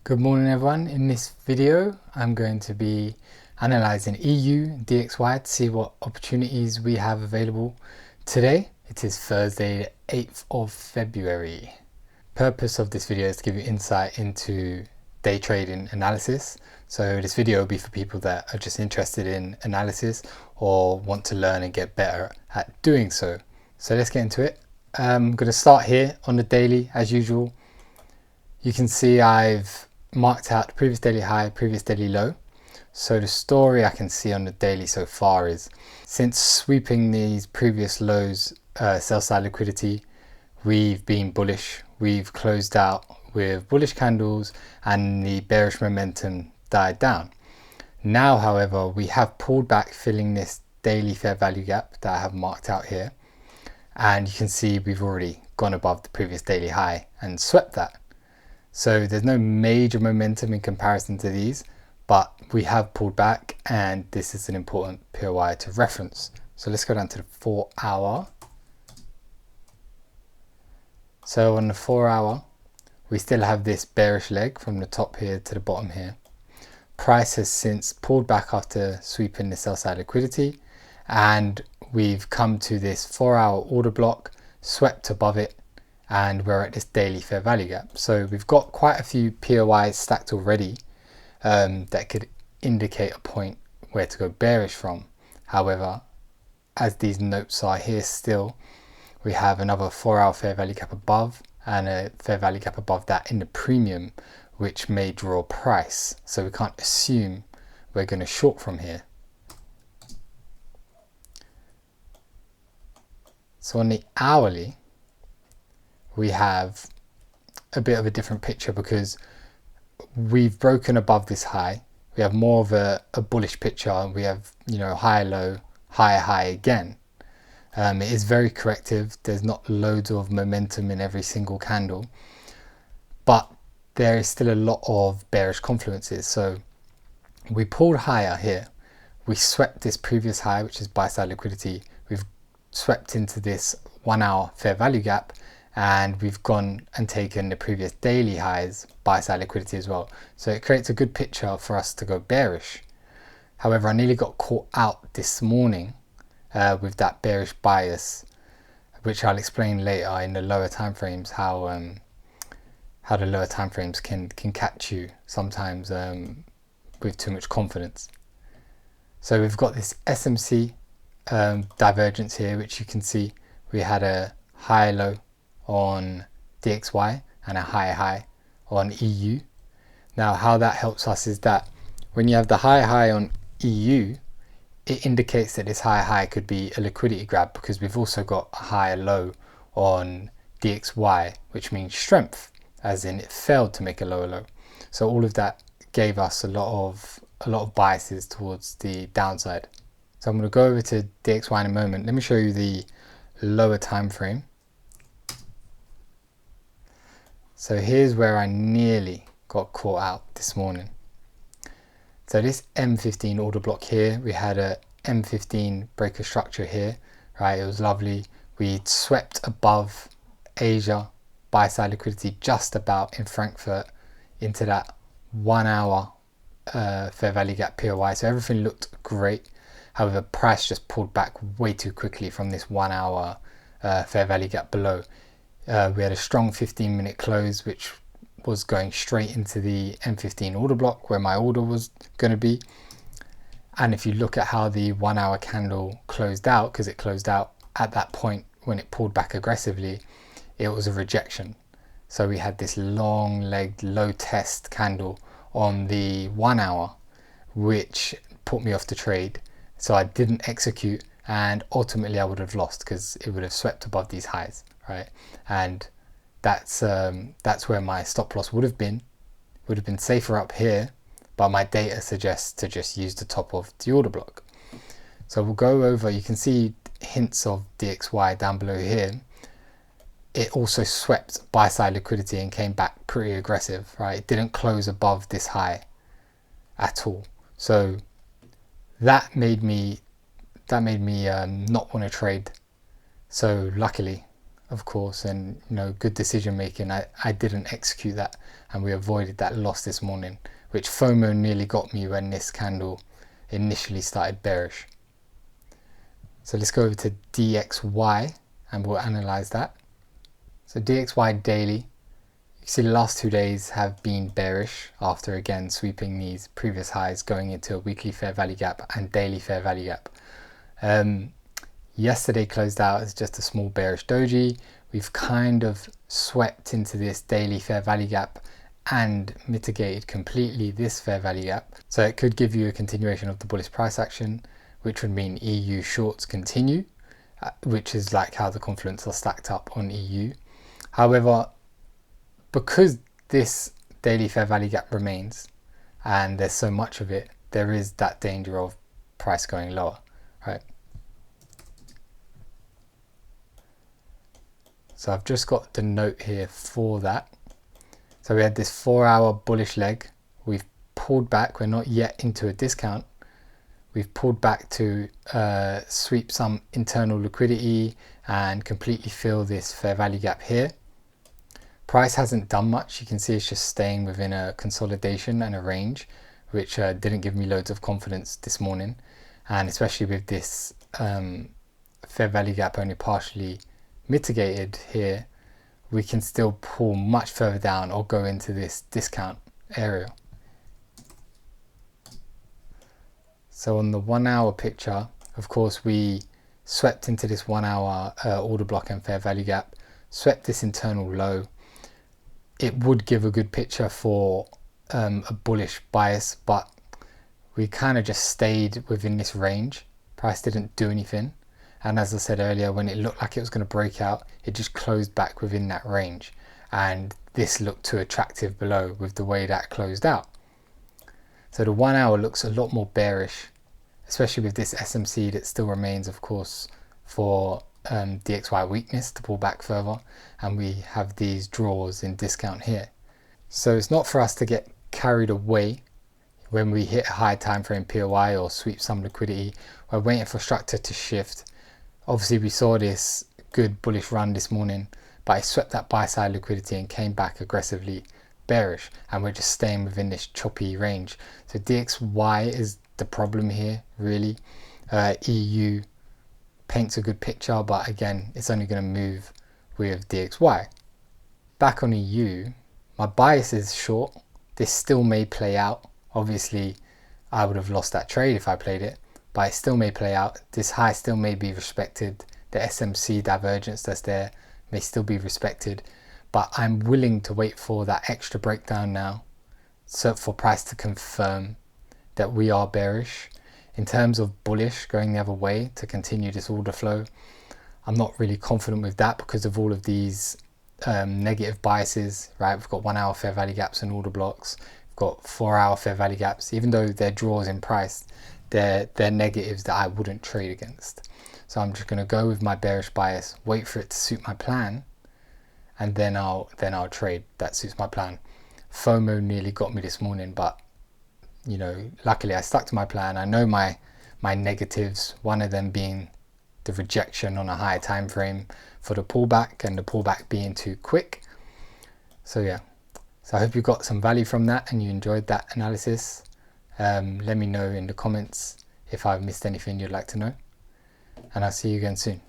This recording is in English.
Good morning everyone. In this video I'm going to be analysing EU DXY to see what opportunities we have available today. It is Thursday the 8th of February. Purpose of this video is to give you insight into day trading analysis. So this video will be for people that are just interested in analysis or want to learn and get better at doing so. So let's get into it. I'm going to start here on the daily as usual. You can see I've marked out the previous daily high, previous daily low. So the story I can see on the daily so far is since sweeping these previous lows, sell side liquidity, we've been bullish. We've closed out with bullish candles and the bearish momentum died down. Now, however, we have pulled back, filling this daily fair value gap that I have marked out here. And you can see we've already gone above the previous daily high and swept that. So there's no major momentum in comparison to these, but we have pulled back and this is an important POI to reference. So let's go down to the 4 hour. So on the 4 hour, we still have this bearish leg from the top here to the bottom here. Price has since pulled back after sweeping the sell side liquidity, and we've come to this 4 hour order block, swept above it, and we're at this daily fair value gap. So we've got quite a few POIs stacked already that could indicate a point where to go bearish from. However, as these notes are here still, we have another 4 hour fair value gap above and a fair value gap above that in the premium, which may draw price. So we can't assume we're going to short from here. So on the hourly, we have a bit of a different picture because we've broken above this high. We have more of a bullish picture. We have, high, low, high, high again. It is very corrective. There's not loads of momentum in every single candle, but there is still a lot of bearish confluences. So we pulled higher here. We swept this previous high, which is buy side liquidity. We've swept into this 1 hour fair value gap, and we've gone and taken the previous daily highs buy side liquidity as well. So it creates a good picture for us to go bearish. However, I nearly got caught out this morning with that bearish bias, which I'll explain later in the lower time frames, how the lower time frames can catch you sometimes with too much confidence. So we've got this SMC divergence here, which you can see we had a high low on DXY and a high on EU. Now how that helps us is that when you have the high on EU, it indicates that this high could be a liquidity grab, because we've also got a high low on DXY, which means strength, as in it failed to make a lower low. So all of that gave us a lot of biases towards the downside. So I'm going to go over to DXY in a moment. Let me show you the lower time frame. So here's where I nearly got caught out this morning. So this M15 order block here, we had a M15 breaker structure here, right? It was lovely. We swept above Asia buy side liquidity just about in Frankfurt into that 1 hour fair value gap POI. So everything looked great. However, price just pulled back way too quickly from this 1 hour fair value gap below. We had a strong 15-minute close, which was going straight into the M15 order block where my order was going to be. And if you look at how the 1 hour candle closed out, because it closed out at that point when it pulled back aggressively, it was a rejection. So we had this long legged low test candle on the 1 hour, which put me off the trade. So I didn't execute, and ultimately I would have lost because it would have swept above these highs, right? And that's where my stop loss would have been safer up here, but my data suggests to just use the top of the order block. So we'll go over, you can see hints of DXY down below here. It also swept buy side liquidity and came back pretty aggressive, right? It didn't close above this high at all. So that made me not want to trade. So luckily of course, and good decision making, I didn't execute that, and we avoided that loss this morning, which FOMO nearly got me when this candle initially started bearish. So let's go over to DXY and we'll analyze that. So DXY daily, you see the last 2 days have been bearish after again sweeping these previous highs, going into a weekly fair value gap and daily fair value gap. Yesterday closed out as just a small bearish doji. We've kind of swept into this daily fair value gap and mitigated completely this fair value gap. So it could give you a continuation of the bullish price action, which would mean EU shorts continue, which is like how the confluence are stacked up on EU. However, because this daily fair value gap remains and there's so much of it, there is that danger of price going lower, right? So I've just got the note here for that. So we had this 4-hour bullish leg. We've pulled back. We're not yet into a discount. We've pulled back to sweep some internal liquidity and completely fill this fair value gap here. Price hasn't done much. You can see it's just staying within a consolidation and a range, which didn't give me loads of confidence this morning. And especially with this fair value gap only partially mitigated here, we can still pull much further down or go into this discount area. So on the 1 hour picture, of course, we swept into this 1 hour order block and fair value gap, swept this internal low. It would give a good picture for a bullish bias, but we kind of just stayed within this range. Price didn't do anything. And as I said earlier, when it looked like it was going to break out, it just closed back within that range. And this looked too attractive below with the way that closed out. So the 1 hour looks a lot more bearish, especially with this SMC that still remains, of course, for DXY weakness to pull back further. And we have these draws in discount here. So it's not for us to get carried away when we hit a high time frame POI or sweep some liquidity. We're waiting for structure to shift. Obviously, we saw this good bullish run this morning, but it swept that buy side liquidity and came back aggressively bearish, and we're just staying within this choppy range. So DXY is the problem here, really. EU paints a good picture, but again, it's only going to move with DXY. Back on EU, my bias is short. This still may play out. Obviously, I would have lost that trade if I played it, but it still may play out. This high still may be respected. The SMC divergence that's there may still be respected, but I'm willing to wait for that extra breakdown now, so for price to confirm that we are bearish. In terms of bullish going the other way to continue this order flow, I'm not really confident with that because of all of these negative biases, right? We've got 1 hour fair value gaps and order blocks. We've got 4 hour fair value gaps. Even though they're draws in price, they're negatives that I wouldn't trade against. So I'm just going to go with my bearish bias, wait for it to suit my plan, and then I'll trade. That suits my plan. FOMO nearly got me this morning, but luckily I stuck to my plan. I know my negatives, one of them being the rejection on a higher time frame for the pullback and the pullback being too quick. So yeah, so I hope you got some value from that and you enjoyed that analysis. Let me know in the comments if I've missed anything you'd like to know, and I'll see you again soon.